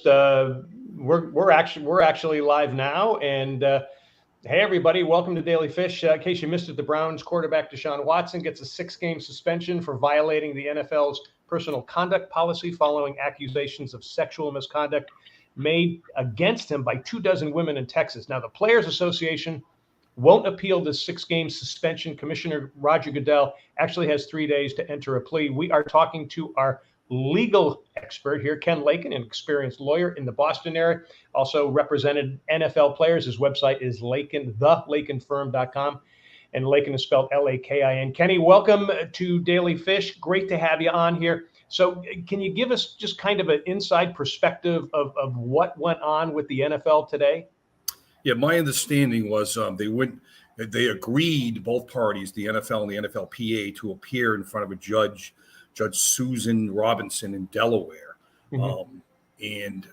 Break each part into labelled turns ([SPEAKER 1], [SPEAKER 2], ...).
[SPEAKER 1] Uh, we're actually live now, and hey everybody, welcome to Daily Fish. In case you missed it, the Browns quarterback Deshaun Watson gets a 6-game suspension for violating the NFL's personal conduct policy following accusations of sexual misconduct made against him by 24 women in Texas. Now, the Players Association won't appeal this 6-game suspension. Commissioner Roger Goodell actually has 3 days to enter a plea. We are talking to our legal expert here, Ken Lakin, an experienced lawyer in the Boston area, also represented NFL players. His website is thelakinfirm.com, and Lakin is spelled Lakin. Kenny, welcome to Daily Fish. Great to have you on here. So can you give us just kind of an inside perspective of what went on with the NFL today?
[SPEAKER 2] Yeah, my understanding was they agreed, both parties, the NFL and the NFLPA, to appear in front of a judge, Judge Susan Robinson in Delaware. Mm-hmm. And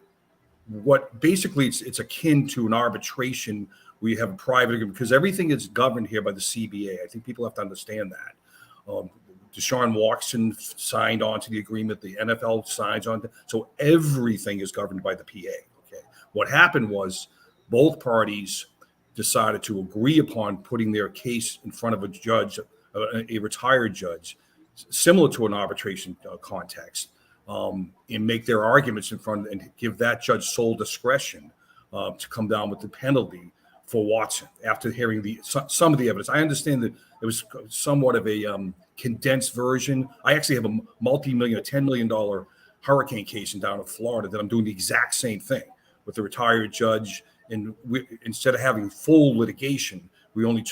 [SPEAKER 2] what basically it's akin to an arbitration where you have a private agreement, because everything is governed here by the CBA. I think people have to understand that. Deshaun Watson signed on to the agreement. The NFL signs on. So everything is governed by the PA. Okay. What happened was both parties decided to agree upon putting their case in front of a judge, a retired judge, similar to an arbitration context, and make their arguments in front and give that judge sole discretion to come down with the penalty for Watson after hearing some of the evidence. I understand that it was somewhat of a condensed version. I actually have a $10 million hurricane case down in Florida that I'm doing the exact same thing with the retired judge. And instead of having full litigation, we only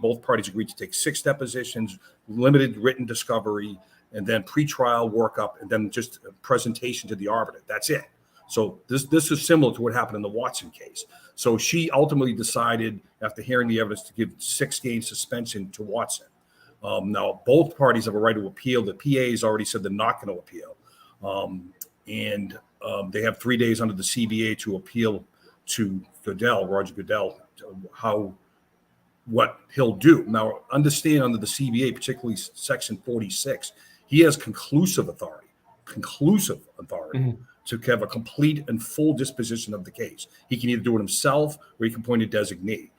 [SPEAKER 2] both parties agreed to take 6 depositions, limited written discovery, and then pretrial workup, and then just a presentation to the arbiter. That's it. So this is similar to what happened in the Watson case. So she ultimately decided, after hearing the evidence, to give 6-game suspension to Watson. Now, both parties have a right to appeal. The PA has already said they're not going to appeal. And they have 3 days under the CBA to appeal to Roger Goodell, what he'll do. Now, understand under the CBA, particularly Section 46, he has conclusive authority mm-hmm. to have a complete and full disposition of the case. He can either do it himself or he can appoint a designee.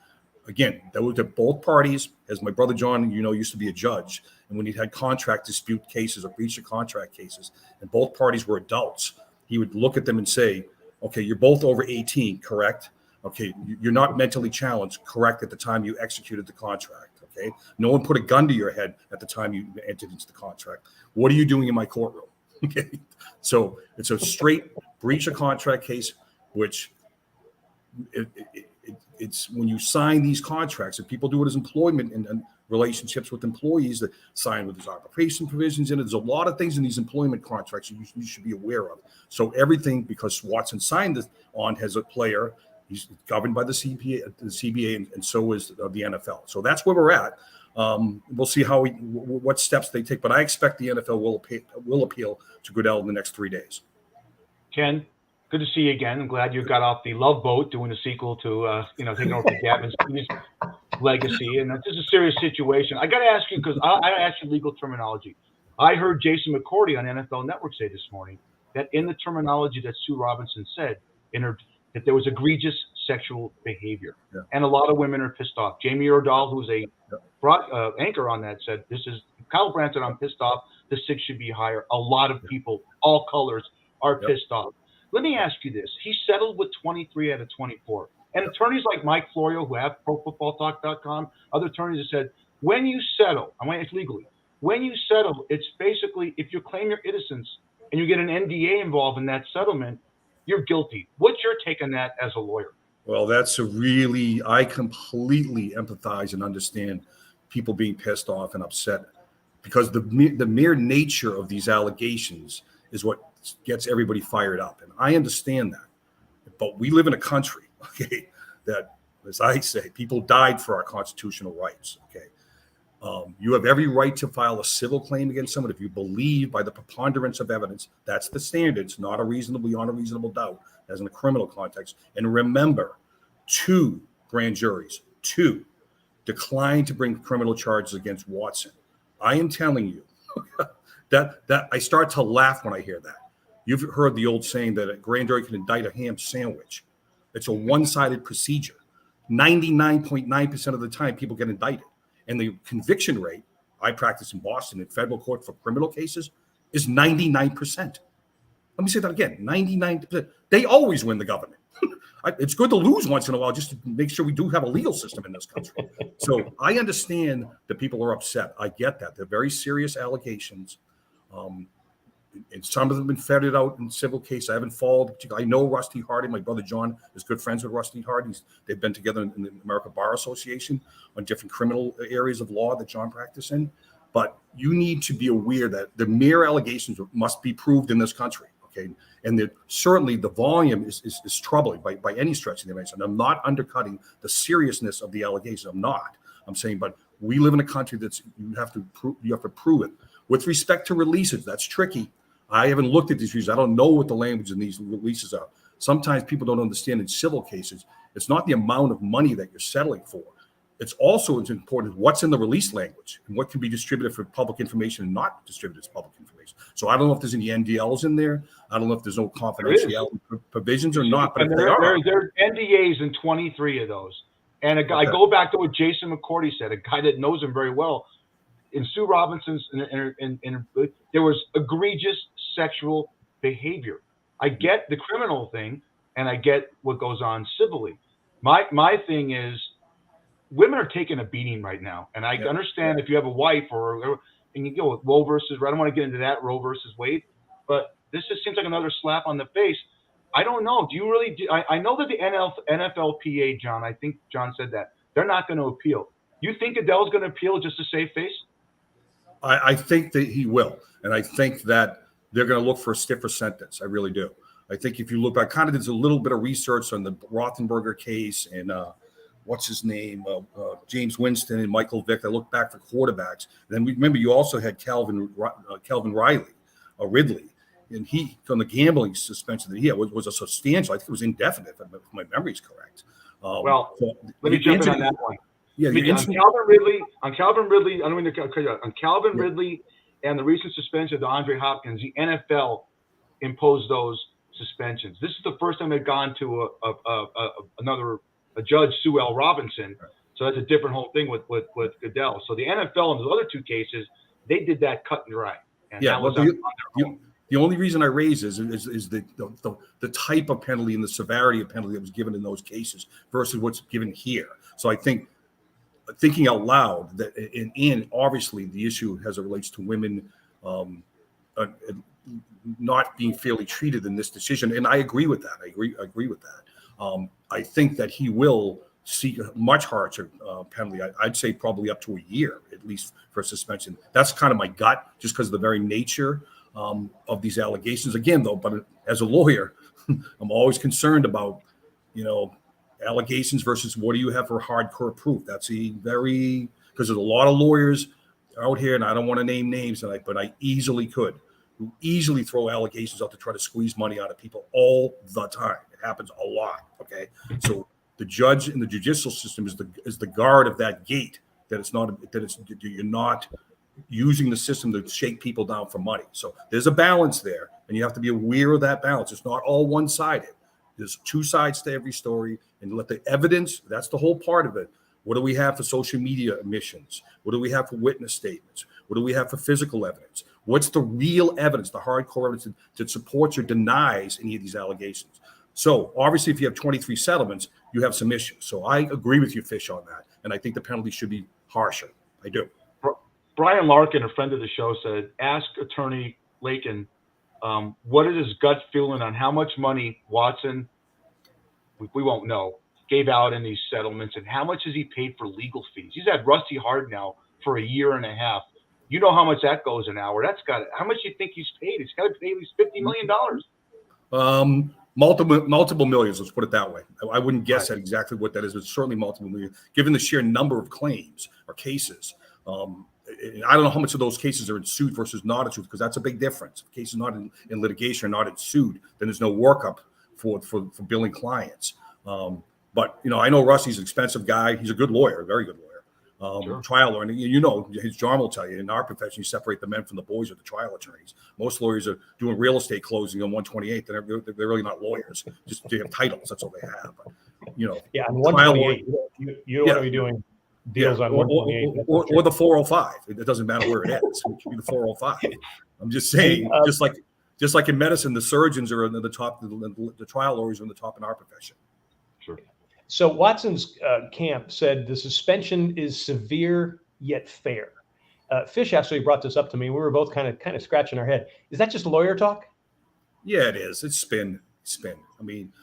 [SPEAKER 2] Again, that was to both parties. As my brother John, used to be a judge, and when he had contract dispute cases or breach of contract cases, and both parties were adults, he would look at them and say, okay, you're both over 18, correct? Okay, you're not mentally challenged, correct, at the time you executed the contract, okay? No one put a gun to your head at the time you entered into the contract. What are you doing in my courtroom? Okay, so it's a straight breach of contract case, which it's when you sign these contracts, and people do it as employment and relationships with employees that sign with these arbitration provisions, and there's a lot of things in these employment contracts you should be aware of. So everything, because Watson signed this on as a player, he's governed by the CBA, and so is the NFL. So that's where we're at. We'll see what steps they take, but I expect the NFL will appeal to Goodell in the next 3 days.
[SPEAKER 3] Ken, good to see you again. I'm glad you got off the Love Boat doing a sequel to taking over Gavin's legacy, and this is a serious situation. I got to ask you, because I asked you legal terminology. I heard Jason McCourty on NFL Network say this morning that in the terminology that Sue Robinson said that there was egregious sexual behavior, and a lot of women are pissed off. Jamie Ordahl, who's a anchor on that, said Kyle Brandt said, I'm pissed off. The 6 should be higher. A lot of people, all colors, are pissed off. Let me ask you this. He settled with 23 out of 24. And attorneys like Mike Florio, who have ProFootballTalk.com, other attorneys have said, when you settle, I mean, it's legally, when you settle, it's basically, if you claim your innocence and you get an NDA involved in that settlement, you're guilty. What's your take on that as a lawyer?
[SPEAKER 2] Well, I completely empathize and understand people being pissed off and upset, because the mere nature of these allegations is what gets everybody fired up. And I understand that. But we live in a country, okay, that, as I say, people died for our constitutional rights, okay? You have every right to file a civil claim against someone if you believe by the preponderance of evidence. That's the standard. It's not beyond a reasonable doubt, as in a criminal context. And remember, 2 grand juries, 2, declined to bring criminal charges against Watson. I am telling you that I start to laugh when I hear that. You've heard the old saying that a grand jury can indict a ham sandwich. It's a one-sided procedure. 99.9% of the time, people get indicted. And the conviction rate, I practice in Boston in federal court for criminal cases, is 99%. Let me say that again, 99%. They always win the government. It's good to lose once in a while just to make sure we do have a legal system in this country. So I understand that people are upset. I get that. They're very serious allegations. And some of them have been ferreted out in civil cases. I haven't followed. I know Rusty Hardy. My brother John is good friends with Rusty Hardy. They've been together in the American Bar Association on different criminal areas of law that John practiced in. But you need to be aware that the mere allegations must be proved in this country. Okay, and certainly the volume is troubling by any stretch of the imagination. I'm not undercutting the seriousness of the allegations. I'm not. I'm saying, but we live in a country that's you have to prove it. With respect to releases, that's tricky. I haven't looked at these releases. I don't know what the language in these releases are. Sometimes people don't understand in civil cases, it's not the amount of money that you're settling for. It's also important what's in the release language and what can be distributed for public information and not distributed as public information. So I don't know if there's any NDLs in there. I don't know if there's no confidentiality provisions or not. But
[SPEAKER 3] there are NDAs in 23 of those. And I go back to what Jason McCourty said, a guy that knows him very well. In Sue Robinson's, there was egregious sexual behavior. I get the criminal thing, and I get what goes on civilly. My thing is, women are taking a beating right now, and I understand if you have a wife and you go with Roe versus. I don't want to get into that Roe versus Wade, but this just seems like another slap on the face. I don't know. Do you really? I know that the NFLPA, John. I think John said that they're not going to appeal. You think Adele's going to appeal just to save face?
[SPEAKER 2] I think that he will, and I think that they're going to look for a stiffer sentence. I really do. I think if you look back, kind of did a little bit of research on the Rothenberger case and what's his name, James Winston and Michael Vick. I looked back for quarterbacks. And then remember, you also had Calvin Ridley, and he from the gambling suspension that he had was a substantial. I think it was indefinite, if my memory is correct.
[SPEAKER 3] Let me jump in on that one.
[SPEAKER 2] Yeah,
[SPEAKER 3] on Calvin Ridley. I don't mean to cut you out. On Calvin Ridley and the recent suspension of DeAndre Hopkins, the NFL imposed those suspensions. This is the first time they've gone to a judge, Sue L. Robinson. So that's a different whole thing with Goodell. So the NFL in the other two cases, they did that cut and dry. And
[SPEAKER 2] yeah, the only reason I raise is the type of penalty and the severity of penalty that was given in those cases versus what's given here. So I think thinking out loud that and obviously the issue as it relates to women not being fairly treated in this decision, and I agree with that. I agree with that. I think that he will seek a much harsher penalty. I'd say probably up to a year at least for suspension. That's kind of my gut, just because of the very nature of these allegations. Again, though, but as a lawyer, I'm always concerned about allegations versus what do you have for hardcore proof. That's because there's a lot of lawyers out here, and I don't want to name names tonight, but I easily could easily throw allegations out to try to squeeze money out of people all the time. It happens a lot. Okay, so the judge in the judicial system is the guard of that gate. You're not using the system to shake people down for money. So there's a balance there, and you have to be aware of that balance. It's not all one-sided. There's two sides to every story, and let the evidence. That's the whole part of it. What do we have for social media admissions? What do we have for witness statements? What do we have for physical evidence? What's the real evidence, the hardcore evidence that supports or denies any of these allegations? So obviously, if you have 23 settlements, you have some issues. So I agree with you, Fish, on that. And I think the penalty should be harsher. I do.
[SPEAKER 3] Brian Larkin, a friend of the show, said, ask attorney Lakin, what is his gut feeling on how much money Watson, we won't know, gave out in these settlements, and how much has he paid for legal fees? He's had Rusty Hard now for a year and a half. You know how much that goes an hour. How much do you think he's paid? He's got to pay at least $50 million.
[SPEAKER 2] Multiple millions, let's put it that way. I wouldn't guess at exactly what that is, but certainly multiple millions, given the sheer number of claims or cases. I don't know how much of those cases are in suit versus not in suit, because that's a big difference. If cases not in litigation or not in suit, then there's no workup for billing clients. But I know Rusty's an expensive guy. He's a good lawyer, a very good lawyer.
[SPEAKER 3] Sure.
[SPEAKER 2] trial lawyer. And you know, his John will tell you, in our profession, you separate the men from the boys with the trial attorneys. Most lawyers are doing real estate closing on 128. They're really not lawyers. Just they have titles. That's all they have. But, you know,
[SPEAKER 1] Yeah, on 128, you don't want to be doing deals on 128.
[SPEAKER 2] Or the 405. It doesn't matter where it is. It could be the 405. I'm just saying, just like in medicine, the surgeons are in the top, the trial lawyers are in the top in our profession.
[SPEAKER 3] Sure.
[SPEAKER 1] So Watson's camp said the suspension is severe yet fair. Fish actually brought this up to me. We were both kind of scratching our head. Is that just lawyer talk?
[SPEAKER 2] Yeah, it is. It's spin. I mean,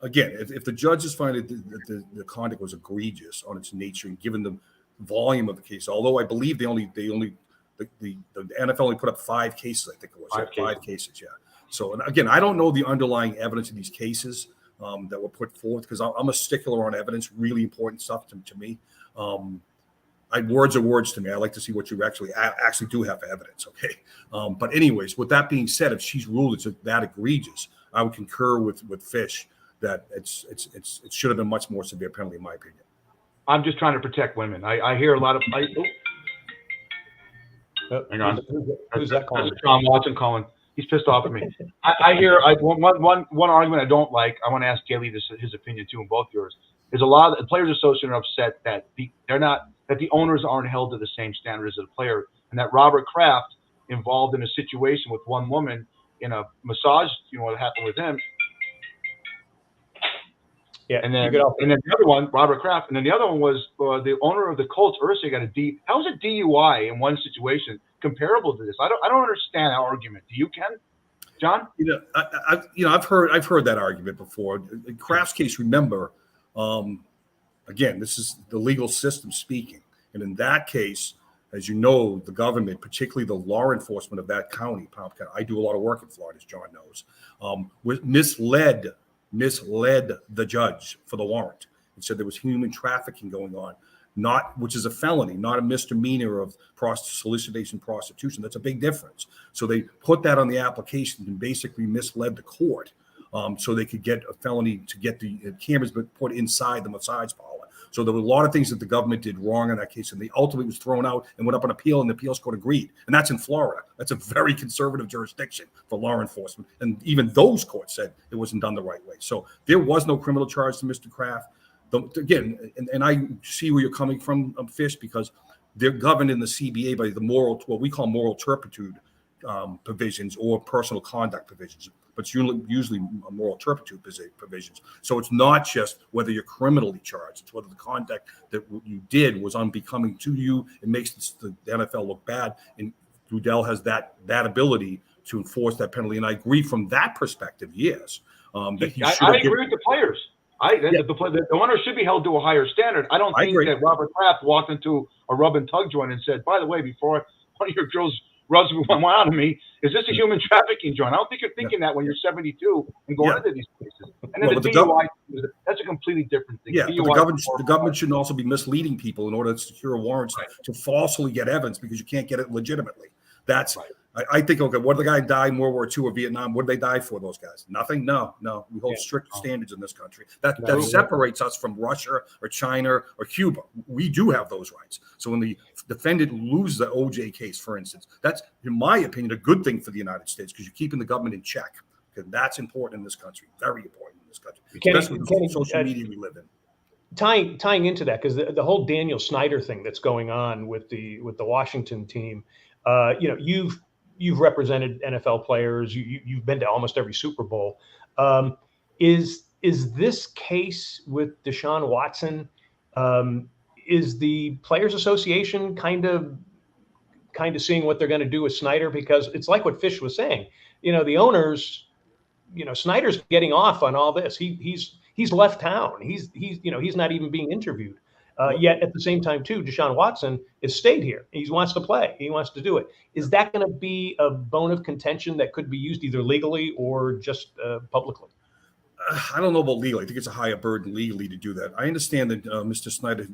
[SPEAKER 2] again, if the judges find that the conduct was egregious on its nature and given the volume of the case, although I believe the NFL only put up 5 cases, I think it was. Five cases, yeah. So, and again, I don't know the underlying evidence of these cases that were put forth, because I'm a stickler on evidence, really important stuff to me. Words are words to me. I like to see what you actually do have evidence, okay? But anyways, with that being said, if she's ruled it's that egregious, I would concur with Fish that it should have been much more severe penalty, in my opinion.
[SPEAKER 3] I'm just trying to protect women. I hear a lot of. Hang on.
[SPEAKER 1] Who's that calling?
[SPEAKER 3] That's John Watson calling. He's pissed off at me. I hear one argument I don't like. I want to ask Daly his opinion too, and both yours. Is a lot of the Players Association are upset that the owners aren't held to the same standards as the player, and that Robert Kraft involved in a situation with one woman in a massage, what happened with him.
[SPEAKER 1] Yeah,
[SPEAKER 3] and then the other one, Robert Kraft, and then the other one was the owner of the Colts, Ursay, got how is a DUI in one situation comparable to this? I don't understand that argument. Do you, Ken? John?
[SPEAKER 2] I've heard that argument before. In Kraft's case, remember, again, this is the legal system speaking, and in that case, as you know, the government, particularly the law enforcement of that county, I do a lot of work in Florida, as John knows, misled the judge for the warrant and said there was human trafficking going on, which is a felony, not a misdemeanor of solicitation, prostitution. That's a big difference. So they put that on the application and basically misled the court, so they could get a felony to get the cameras put inside the massage parlor. So there were a lot of things that the government did wrong in that case, and they ultimately was thrown out and went up on appeal, and the appeals court agreed. And that's in Florida. That's a very conservative jurisdiction for law enforcement. And even those courts said it wasn't done the right way. So there was no criminal charge to Mr. Kraft. Again, and I see where you're coming from, Fish, because they're governed in the CBA by what we call moral turpitude provisions or personal conduct provisions, but it's usually moral turpitude provisions. So it's not just whether you're criminally charged, it's whether the conduct that you did was unbecoming to you. It makes the NFL look bad, and Goodell has that ability to enforce that penalty. And I agree from that perspective, yes.
[SPEAKER 3] I agree with the players. The owner should be held to a higher standard. I don't think that Robert Kraft walked into a rub and tug joint and said, by the way, before one of your girls rubs one out of me, is this a human trafficking joint? I don't think you're thinking that when you're 72 and going into these places. And then the DUI, that's a completely different thing.
[SPEAKER 2] Yeah, the government shouldn't also be misleading people in order to secure warrants to falsely get evidence because you can't get it legitimately. That's right. I think, okay, what did the guy die in World War II or Vietnam? What did they die for, those guys? Nothing? No. We hold strict standards in this country. That separates us from Russia or China or Cuba. We do have those rights. So when the defendant loses the OJ case, for instance, that's, in my opinion, a good thing for the United States because you're keeping the government in check. Because that's important in this country, very important in this country, especially with the social media we live in.
[SPEAKER 1] Tying into that, because the whole Daniel Snyder thing that's going on with the Washington team, you've represented NFL players. You've been to almost every Super Bowl. Is this case with Deshaun Watson? Is the Players Association kind of seeing what they're going to do with Snyder? Because it's like what Fish was saying. The owners. Snyder's getting off on all this. He's left town. He's not even being interviewed. Yet at the same time, too, Deshaun Watson has stayed here. He wants to play. He wants to do it. Is that going to be a bone of contention that could be used either legally or just publicly?
[SPEAKER 2] I don't know about legally. I think it's a higher burden legally to do that. I understand that Mr. Snyder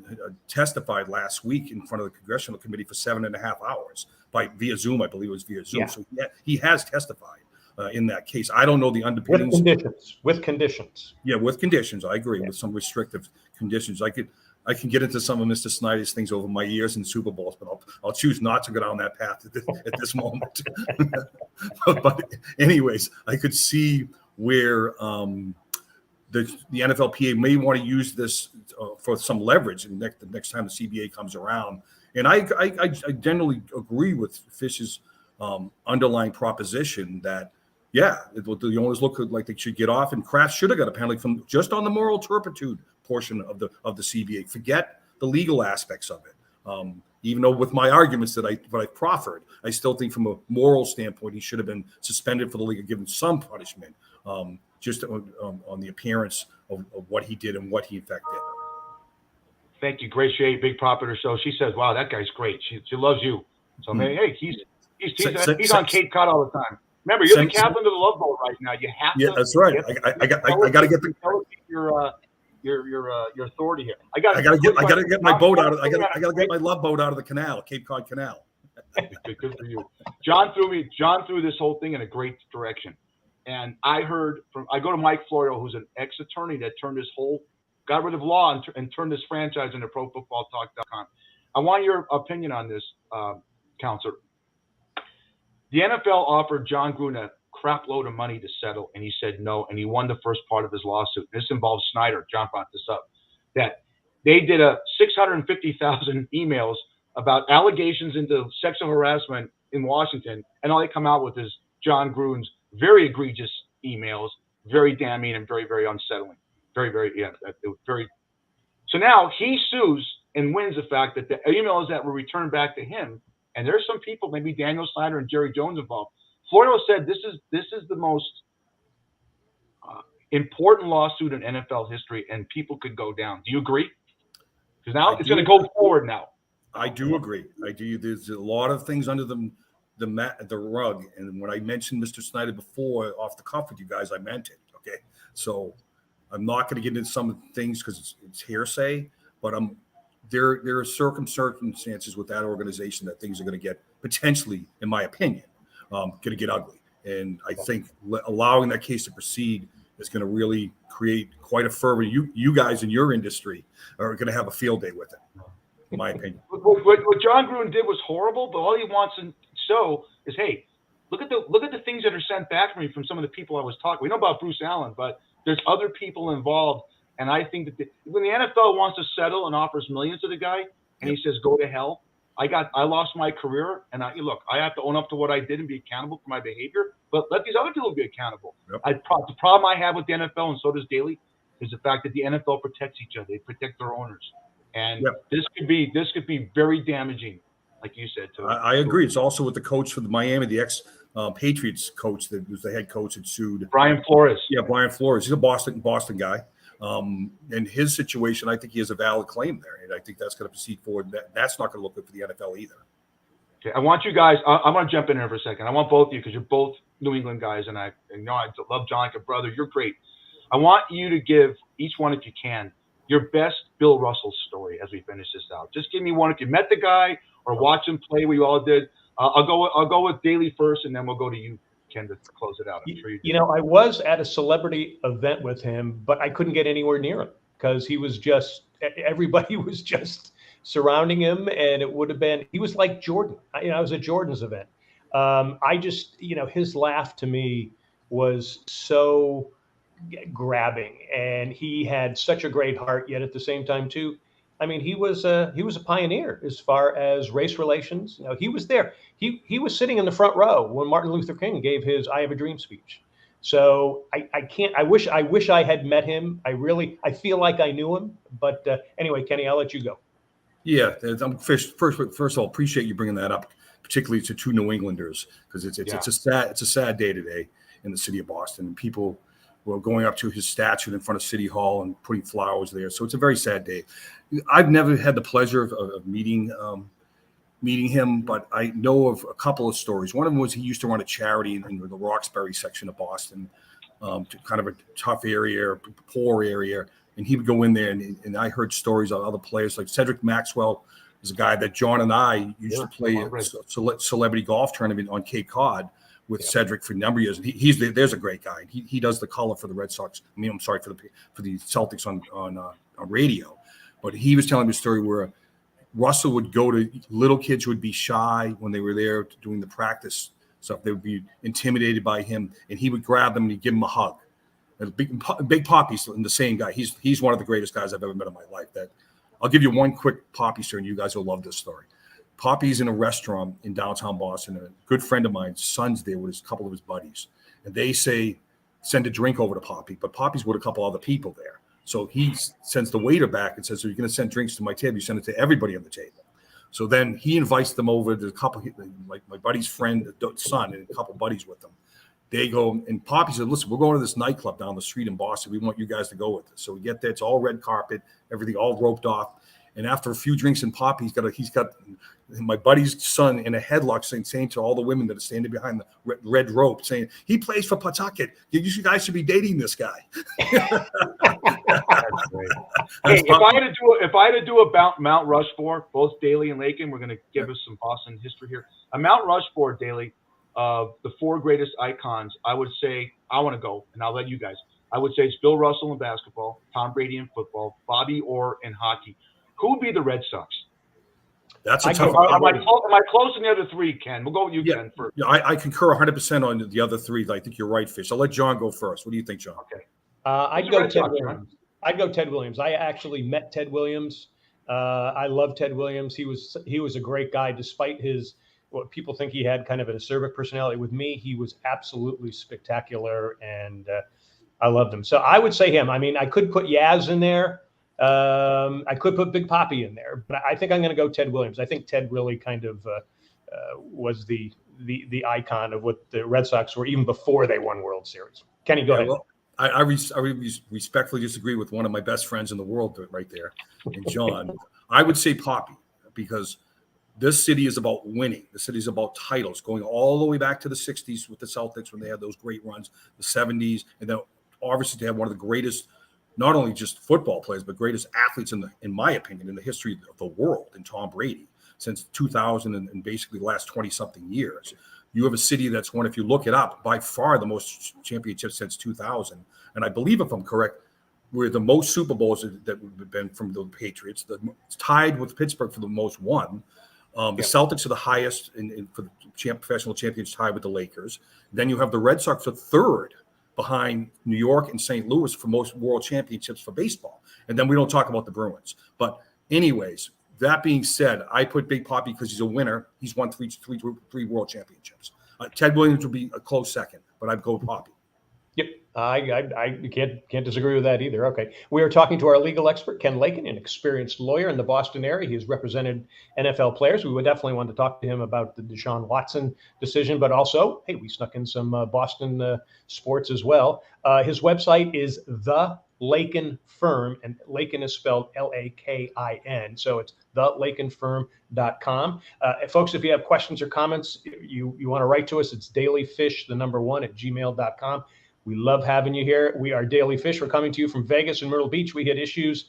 [SPEAKER 2] testified last week in front of the Congressional Committee for 7.5 hours via Zoom. I believe it was via Zoom. Yeah. So he has testified in that case. I don't know the underpinnings.
[SPEAKER 1] With conditions.
[SPEAKER 2] Yeah, with conditions. I agree with some restrictive conditions. I can get into some of Mr. Snyder's things over my years in Super Bowls, but I'll choose not to go down that path at this moment. But anyways, I could see where the NFLPA may want to use this for some leverage the next time the CBA comes around. And I generally agree with Fish's underlying proposition that, the owners look like they should get off, and Kraft should have got a penalty from just on the moral turpitude portion of the CBA. Forget the legal aspects of it. Even though with my arguments that I proffered, I still think from a moral standpoint he should have been suspended for the league and given some punishment, just on the appearance of what he did and what he in fact did.
[SPEAKER 3] Thank you, Grace Shea, big prop at her show. She says, "Wow, that guy's great. She loves you." So hey, he's on Cape Cod all the time. Remember, you're the captain of the Love Boat right now. You have to.
[SPEAKER 2] Yeah, that's right. I got to get
[SPEAKER 3] your authority here. I got
[SPEAKER 2] to get my boat out. I got to get my Love Boat out of the canal, Cape Cod Canal.
[SPEAKER 3] Good for you. John threw this whole thing in a great direction, and I go to Mike Florio, who's an ex-attorney that got rid of law and turned this franchise into ProFootballTalk.com. I want your opinion on this, Counselor. The NFL offered John Gruden a crap load of money to settle, and he said no, and he won the first part of his lawsuit. This involves Snyder. John brought this up. That they did 650,000 emails about allegations into sexual harassment in Washington, and all they come out with is John Gruden's very egregious emails, very damning and very, very unsettling. Very, very, very. So now he sues and wins the fact that the emails that were returned back to him, and there's some people, maybe Daniel Snyder and Jerry Jones involved. Florio said this is the most important lawsuit in NFL history, and people could go down. Do you agree? Because now it's going to go forward now.
[SPEAKER 2] I do agree. I do. There's a lot of things under the rug, and when I mentioned Mr. Snyder before off the cuff with you guys, I meant it. Okay, so I'm not going to get into some of the things because it's hearsay, but there are circumstances with that organization that things are going to get potentially, in my opinion, going to get ugly. And I think allowing that case to proceed is going to really create quite a fervor. You guys in your industry are going to have a field day with it, in my opinion.
[SPEAKER 3] What John Gruden did was horrible, but all he wants to show is, hey, look at the things that are sent back to me from some of the people I was talking. We know about Bruce Allen, but there's other people involved. And I think that when the NFL wants to settle and offers millions to the guy, and he says, go to hell, I lost my career, and I have to own up to what I did and be accountable for my behavior, but let these other people be accountable. Yep. The problem I have with the NFL, and so does Daly, is the fact that the NFL protects each other. They protect their owners. And this could be very damaging, like you said.
[SPEAKER 2] I agree. It's also with the coach for the Miami, the ex-Patriots coach that was the head coach that sued.
[SPEAKER 3] Brian Flores.
[SPEAKER 2] Yeah, Brian Flores. He's a Boston guy. In his situation, I think he has a valid claim there, and I think that's going to proceed forward. That's not going to look good for the NFL either.
[SPEAKER 3] Okay, I want you guys. I'm going to jump in here for a second. I want both of you because you're both New England guys, and I love John like a brother. You're great. I want you to give each one, if you can, your best Bill Russell story as we finish this out. Just give me one if you met the guy or watched him play. We all did. I'll go with Daly first, and then we'll go to you, Ken, to close it out. I'm sure you
[SPEAKER 1] know, I was at a celebrity event with him, but I couldn't get anywhere near him because everybody was just surrounding him, and it would have been, he was like Jordan. I was at Jordan's event. His laugh to me was so grabbing, and he had such a great heart, yet at the same time too, I mean, he was a pioneer as far as race relations. He was there. He was sitting in the front row when Martin Luther King gave his "I Have a Dream" speech. So I wish I had met him. I feel like I knew him. But anyway, Kenny, I'll let you go.
[SPEAKER 2] Yeah, first of all, appreciate you bringing that up, particularly to two New Englanders, because it's a sad day today in the city of Boston, and people were going up to his statue in front of City Hall and putting flowers there. So it's a very sad day. I've never had the pleasure of meeting him, but I know of a couple of stories. One of them was he used to run a charity in the Roxbury section of Boston, kind of a tough area, poor area. And he would go in there, and I heard stories of other players like Cedric Maxwell is a guy that John and I used to play a celebrity golf tournament on Cape Cod with Cedric for a number of years. And there's a great guy. He does the color for the Red Sox. For the Celtics on radio. But he was telling me a story where Russell would go to little kids who would be shy when they were there doing the practice stuff. They would be intimidated by him, and he would grab them and he'd give them a hug. And Big Poppy's the same guy. He's one of the greatest guys I've ever met in my life. That I'll give you one quick Poppy story, and you guys will love this story. Poppy's in a restaurant in downtown Boston, and a good friend of mine's son's there with a couple of his buddies, and they send a drink over to Poppy, but Poppy's with a couple other people there. So he sends the waiter back and says, so you're going to send drinks to my table. You send it to everybody on the table. So then he invites them over to a couple, like my buddy's friend, son, and a couple buddies with them. They go, and Poppy said, listen, we're going to this nightclub down the street in Boston. We want you guys to go with us. So we get there. It's all red carpet, everything all roped off. And after a few drinks in Poppy, he's got my buddy's son in a headlock saying to all the women that are standing behind the red rope, saying, he plays for Pawtucket. You guys should be dating this guy.
[SPEAKER 3] That's great. Hey, if I had to do a Mount Rushmore, both Daly and Lakin, we're going to give us some Boston history here. A Mount Rushmore, Daly, of the four greatest icons, I would say, I want to go, and I'll let you guys. I would say it's Bill Russell in basketball, Tom Brady in football, Bobby Orr in hockey. Who would be the Red Sox?
[SPEAKER 2] That's a tough
[SPEAKER 3] one. Am I close in the other three, Ken? We'll go with you, Ken, first.
[SPEAKER 2] Yeah, I concur 100% on the other three. I think you're right, Fish. I'll let John go first. What do you think, John?
[SPEAKER 3] Okay.
[SPEAKER 1] I'd go Ted Williams. I'd go Ted Williams. I actually met Ted Williams. I love Ted Williams. He was a great guy, despite what people think he had kind of an acerbic personality. With me, he was absolutely spectacular, and I loved him. So I would say him. I mean, I could put Yaz in there. I could put Big Poppy in there, but I think I'm going to go Ted Williams. I think Ted really kind of was the icon of what the Red Sox were even before they won World Series. Kenny, go ahead. Well,
[SPEAKER 2] I respectfully disagree with one of my best friends in the world right there, and John. I would say Poppy, because this city is about winning. The city is about titles, going all the way back to the 60s with the Celtics when they had those great runs, the 70s, and then obviously they have one of the greatest, not only just football players, but greatest athletes in my opinion, in the history of the world, in Tom Brady, since 2000 and basically the last 20-something years. You have a city that's won, if you look it up, by far the most championships since 2000. And I believe, if I'm correct, we're the most Super Bowls that have been from the Patriots. It's tied with Pittsburgh for the most won. The Celtics are the highest for the professional champions, tied with the Lakers. Then you have the Red Sox are third behind New York and St. Louis for most world championships for baseball. And then we don't talk about the Bruins. But anyways, that being said, I put Big Poppy because he's a winner. He's won three world championships. Ted Williams would be a close second, but I'd go with Poppy.
[SPEAKER 1] Yep. I can't disagree with that either. Okay. We are talking to our legal expert, Ken Lakin, an experienced lawyer in the Boston area. He has represented NFL players. We would definitely want to talk to him about the Deshaun Watson decision, but also, hey, we snuck in some Boston sports as well. His website is The Lakin Firm, and Lakin is spelled Lakin. So it's thelakinfirm.com. Folks, if you have questions or comments, you want to write to us, it's dailyfish1@gmail.com. We love having you here. We are Daily Fish. We're coming to you from Vegas and Myrtle Beach. We hit issues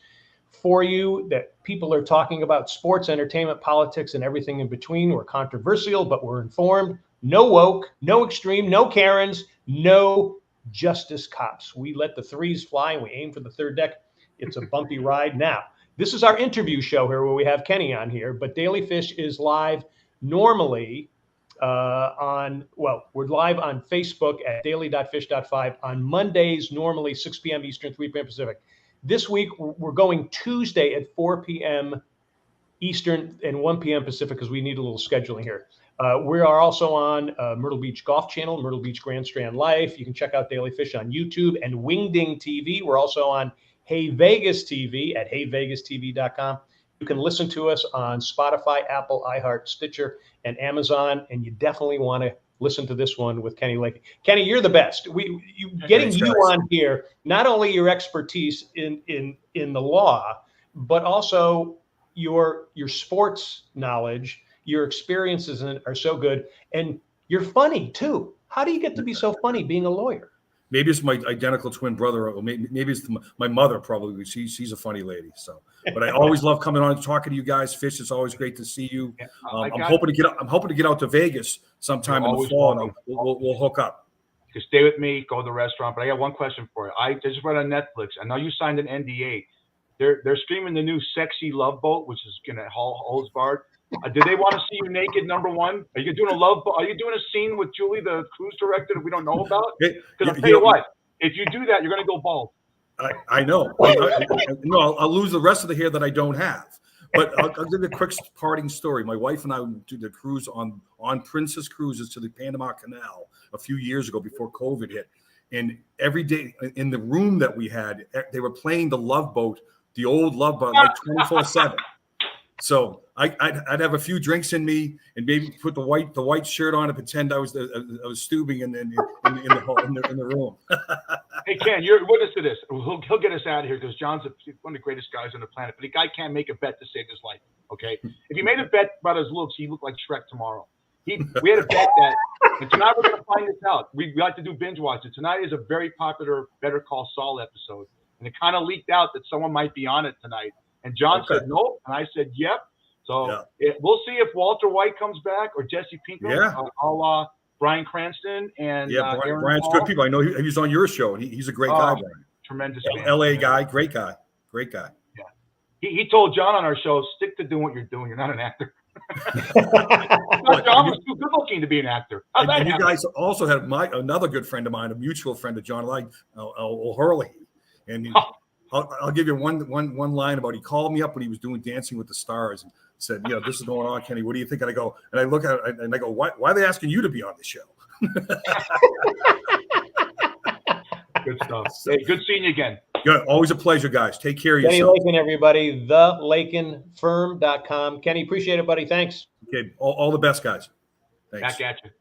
[SPEAKER 1] for you that people are talking about: sports, entertainment, politics, and everything in between. We're controversial, but we're informed. No woke, no extreme, no Karens, no justice cops. We let the threes fly and we aim for the third deck. It's a bumpy ride. Now, this is our interview show here where we have Kenny on here, but Daily Fish is live normally we're live on Facebook at daily.fish.5 on Mondays, normally 6 p.m. Eastern, 3 p.m. Pacific. This week, we're going Tuesday at 4 p.m. Eastern and 1 p.m. Pacific because we need a little scheduling here. We are also on Myrtle Beach Golf Channel, Myrtle Beach Grand Strand Life. You can check out Daily Fish on YouTube and Wingding TV. We're also on Hey Vegas TV at heyvegastv.com. You can listen to us on Spotify, Apple, iHeart, Stitcher, and Amazon, and you definitely want to listen to this one with Kenny Lakin. Kenny, you're the best. Getting you on here, not only your expertise in the law, but also your sports knowledge, your experiences in it are so good, and you're funny too. How do you get to be so funny being a lawyer?
[SPEAKER 2] Maybe it's my identical twin brother, or maybe it's my mother. Probably she's a funny lady. So, but I always love coming on and talking to you guys. Fish, it's always great to see you. I'm hoping to get out to Vegas sometime in the fall, and we'll hook up.
[SPEAKER 3] You can stay with me, go to the restaurant. But I got one question for you. I just read on Netflix. I know you signed an NDA. They're streaming the new Sexy Love Boat, which is gonna holds barred. Do they want to see you naked? Number one, are you doing a love boat? Are you doing a scene with Julie, the cruise director, that we don't know about? Because I'll tell you what, if you do that, you're gonna go bald.
[SPEAKER 2] I know. No, I'll lose the rest of the hair that I don't have. But I'll give you a quick parting story. My wife and I did the cruise on Princess Cruises to the Panama Canal a few years ago before COVID hit. And every day in the room that we had, they were playing the Love Boat, the old Love Boat, like 24/7. So I'd have a few drinks in me and maybe put the white shirt on and pretend I was stewing in the room.
[SPEAKER 3] Hey Ken, you're a witness to this. He'll get us out of here because John's one of the greatest guys on the planet. But the guy can't make a bet to save his life. Okay, if he made a bet about his looks, he looked like Shrek tomorrow. We had a bet that, and tonight we're going to find this out. We like to do binge watching. Tonight is a very popular Better Call Saul episode, and it kind of leaked out that someone might be on it tonight. And John said nope, and I said yep. So we'll see if Walter White comes back or Jesse Pinkman, Bryan Cranston, and
[SPEAKER 2] Brian's good people. I know he was on your show, and he's a great guy. Brian.
[SPEAKER 3] Tremendous
[SPEAKER 2] LA guy, great guy.
[SPEAKER 3] Yeah, he told John on our show, stick to doing what you're doing. You're not an actor. John was too good looking to be an actor.
[SPEAKER 2] And you guys also had another good friend of mine, a mutual friend of John, like O'Hurley, and. I'll give you one line about. He called me up when he was doing Dancing with the Stars and said, this is going on, Kenny. What do you think? And I go, and I look at it and I go, why are they asking you to be on the show?
[SPEAKER 3] Good stuff. Hey, good seeing you again.
[SPEAKER 2] Good. Always a pleasure, guys. Take care of yourself.
[SPEAKER 1] Kenny Lakin, everybody. TheLakinFirm.com. Kenny, appreciate it, buddy. Thanks.
[SPEAKER 2] Okay. All the best, guys. Thanks.
[SPEAKER 3] Back at you.